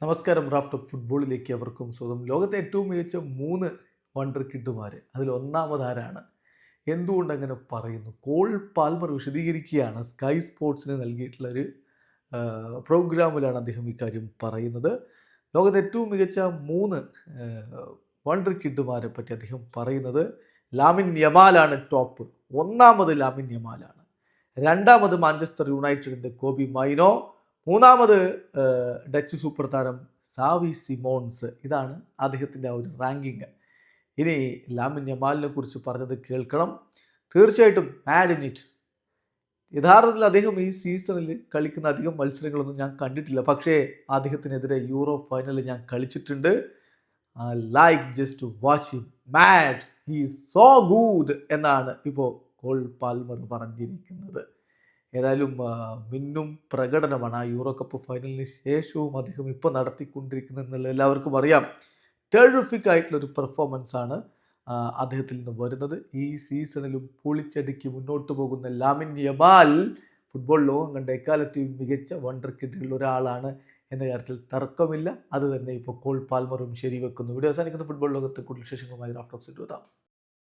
നമസ്കാരം. Raf top ഫുട്ബോളിലേക്ക് അവർക്കും സ്വന്തം. ലോകത്തെ ഏറ്റവും മികച്ച 3 വണ്ടർ കിഡുമാർ, അതിൽ ഒന്നാമതാരാണ്? എന്തുകൊണ്ട് അങ്ങനെ പറയുന്നു? കോൾ പാൽമർ വിശദീകരിക്കുകയാണ്. സ്കൈ സ്പോർട്സിന് നൽകിയിട്ടുള്ളൊരു പ്രോഗ്രാമിലാണ് അദ്ദേഹം ഇക്കാര്യം പറയുന്നത്. ലോകത്തെ ഏറ്റവും മികച്ച 3 വണ്ടർ കിഡുമാരെ പറ്റി അദ്ദേഹം പറയുന്നത് ലാമിൻ യമാലാണ് ടോപ്പ്. ഒന്നാമത് ലാമിൻ യമാലാണ്. രണ്ടാമത് മാഞ്ചസ്റ്റർ യുണൈറ്റഡിൻ്റെ കോബി മൈനോ. മൂന്നാമത് ഡച്ച് സൂപ്പർ താരം സാവി സിമോൺസ്. ഇതാണ് അദ്ദേഹത്തിൻ്റെ ആ ഒരു റാങ്കിങ്. ഇനി ലാമിൻ യമാലിനെ കുറിച്ച് പറഞ്ഞത് കേൾക്കണം. തീർച്ചയായിട്ടും മാഡ് ഇൻ ഇറ്റ്. യഥാർത്ഥത്തിൽ അദ്ദേഹം ഈ സീസണിൽ കളിക്കുന്ന അധികം മത്സരങ്ങളൊന്നും ഞാൻ കണ്ടിട്ടില്ല. പക്ഷേ അദ്ദേഹത്തിനെതിരെ യൂറോ ഫൈനലിൽ ഞാൻ കളിച്ചിട്ടുണ്ട്. Like just watch him, mad, he is so good എന്നാണ് ഇപ്പോൾ കോൾ പാൽമർ പറഞ്ഞിരിക്കുന്നത്. ഏതായാലും മിന്നും പ്രകടനമാണ് ആ യൂറോ കപ്പ് ഫൈനലിന് ശേഷവും അദ്ദേഹം ഇപ്പോൾ നടത്തിക്കൊണ്ടിരിക്കുന്നത് എന്നുള്ള എല്ലാവർക്കും അറിയാം. ടെറിഫിക് ആയിട്ടുള്ളൊരു പെർഫോമൻസ് ആണ് അദ്ദേഹത്തിൽ നിന്ന് വരുന്നത്. ഈ സീസണിലും പൊളിച്ചടുക്കി മുന്നോട്ട് പോകുന്ന ലാമിൻ യമാൽ ഫുട്ബോൾ ലോകം കണ്ട എക്കാലത്തെയും മികച്ച വണ്ടർ കിഡുകളിൽ ഒരാളാണ് എന്ന കാര്യത്തിൽ തർക്കമില്ല. അത് തന്നെ ഇപ്പോൾ കോൾ പാൽമറും ശരിവെക്കുന്നു. വീഡിയോ അവസാനിക്കുന്ന ഫുട്ബോൾ ലോകത്തെ കൂടുതൽ വിശേഷങ്ങളുമായി റാഫ് ടോക്സ് എത്താം.